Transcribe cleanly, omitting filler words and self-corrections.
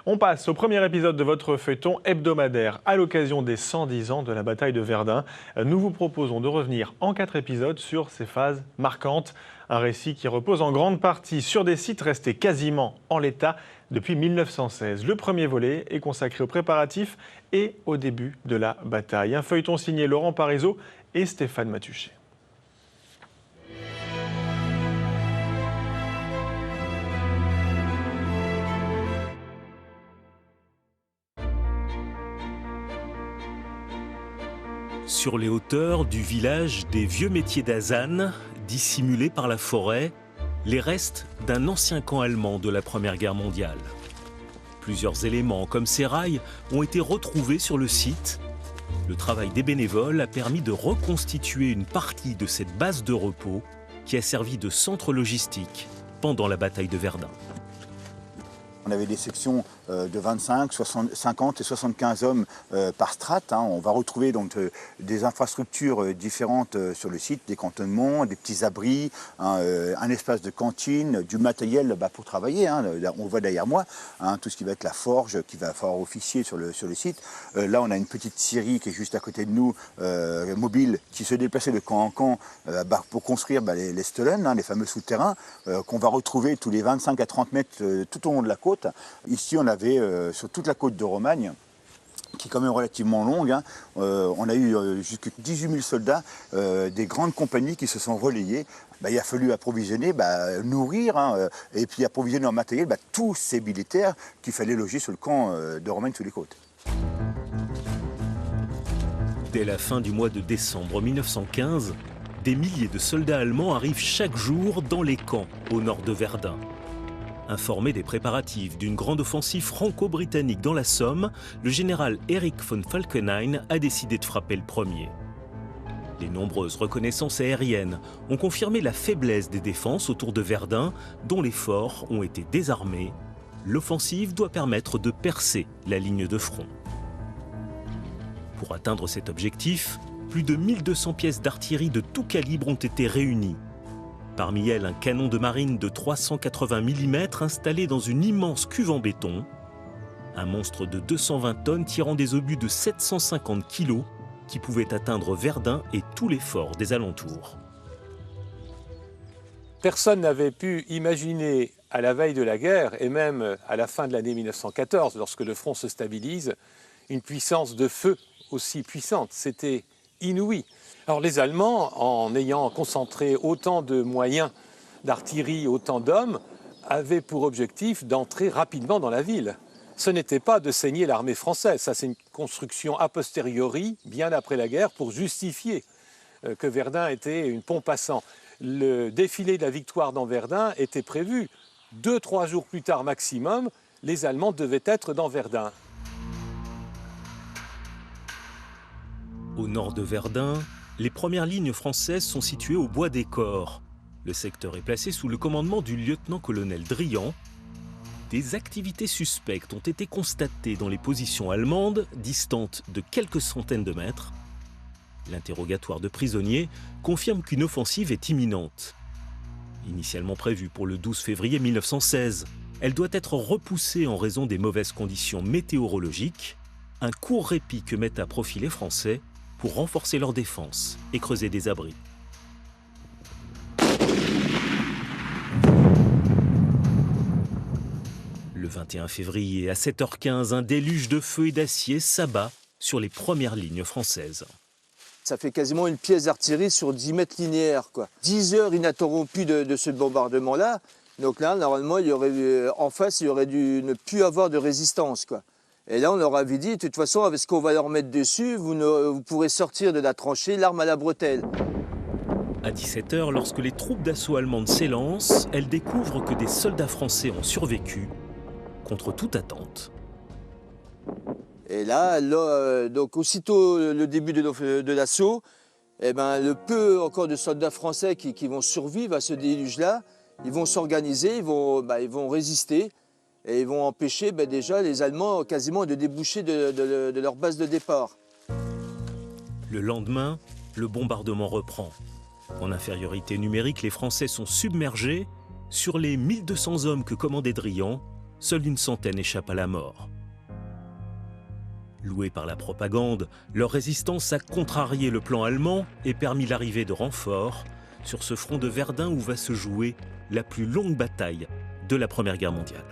On passe au premier épisode de votre feuilleton hebdomadaire à l'occasion des 110 ans de la bataille de Verdun. Nous vous proposons de revenir en 4 épisodes sur ces phases marquantes. Un récit qui repose en grande partie sur des sites restés quasiment en l'état depuis 1916. Le premier volet est consacré aux préparatifs et au début de la bataille. Un feuilleton signé Laurent Parisot et Stéphane Matuchet. Sur les hauteurs du village des vieux métiers d'Azannes, dissimulés par la forêt, les restes d'un ancien camp allemand de la Première Guerre mondiale. Plusieurs éléments comme ces rails ont été retrouvés sur le site. Le travail des bénévoles a permis de reconstituer une partie de cette base de repos qui a servi de centre logistique pendant la bataille de Verdun. On avait des sections de 25, 50 et 75 hommes par strate. On va retrouver donc des infrastructures différentes sur le site, des cantonnements, des petits abris, un espace de cantine, du matériel pour travailler. On voit derrière moi tout ce qui va être la forge qui va falloir officier sur le site. Là, on a une petite scierie qui est juste à côté de nous, mobile, qui se déplaçait de camp en camp pour construire les stollen, les fameux souterrains, qu'on va retrouver tous les 25 à 30 mètres tout au long de la côte. Ici, on avait sur toute la côte de Romagne, qui est quand même relativement longue, on a eu jusqu'à 18 000 soldats, des grandes compagnies qui se sont relayées. Il a fallu approvisionner, nourrir, et puis approvisionner en matériel tous ces militaires qu'il fallait loger sur le camp de Romagne sous les côtes. Dès la fin du mois de décembre 1915, des milliers de soldats allemands arrivent chaque jour dans les camps au nord de Verdun. Informé des préparatifs d'une grande offensive franco-britannique dans la Somme, le général Erich von Falkenhayn a décidé de frapper le premier. Les nombreuses reconnaissances aériennes ont confirmé la faiblesse des défenses autour de Verdun, dont les forts ont été désarmés. L'offensive doit permettre de percer la ligne de front. Pour atteindre cet objectif, plus de 1200 pièces d'artillerie de tout calibre ont été réunies. Parmi elles, un canon de marine de 380 mm installé dans une immense cuve en béton. Un monstre de 220 tonnes tirant des obus de 750 kg qui pouvait atteindre Verdun et tous les forts des alentours. Personne n'avait pu imaginer à la veille de la guerre et même à la fin de l'année 1914, lorsque le front se stabilise, une puissance de feu aussi puissante. C'était inouï. Alors les Allemands, en ayant concentré autant de moyens d'artillerie, autant d'hommes, avaient pour objectif d'entrer rapidement dans la ville. Ce n'était pas de saigner l'armée française, ça c'est une construction a posteriori, bien après la guerre, pour justifier que Verdun était une pompe à sang. Le défilé de la victoire dans Verdun était prévu. 2-3 jours plus tard maximum, les Allemands devaient être dans Verdun. Au nord de Verdun, les premières lignes françaises sont situées au Bois des Corps. Le secteur est placé sous le commandement du lieutenant-colonel Drian. Des activités suspectes ont été constatées dans les positions allemandes, distantes de quelques centaines de mètres. L'interrogatoire de prisonniers confirme qu'une offensive est imminente. Initialement prévue pour le 12 février 1916, elle doit être repoussée en raison des mauvaises conditions météorologiques. Un court répit que mettent à profit les Français pour renforcer leur défense et creuser des abris. Le 21 février, à 7h15, un déluge de feu et d'acier s'abat sur les premières lignes françaises. Ça fait quasiment une pièce d'artillerie sur 10 mètres linéaires, 10 heures ininterrompues de ce bombardement-là. Donc là, normalement, en face, il y aurait dû ne plus avoir de résistance, Et là, on leur avait dit, de toute façon, avec ce qu'on va leur mettre dessus, vous pourrez sortir de la tranchée, l'arme à la bretelle. À 17h, lorsque les troupes d'assaut allemandes s'élancent, elles découvrent que des soldats français ont survécu, contre toute attente. Et là, donc aussitôt le début de l'assaut, le peu encore de soldats français qui vont survivre à ce déluge-là, ils vont s'organiser, ils vont résister. Et ils vont empêcher déjà les Allemands quasiment de déboucher de leur base de départ. Le lendemain, le bombardement reprend. En infériorité numérique, les Français sont submergés. Sur les 1200 hommes que commandait Drian, seule une centaine échappe à la mort. Loués par la propagande, leur résistance a contrarié le plan allemand et permis l'arrivée de renforts sur ce front de Verdun où va se jouer la plus longue bataille de la Première Guerre mondiale.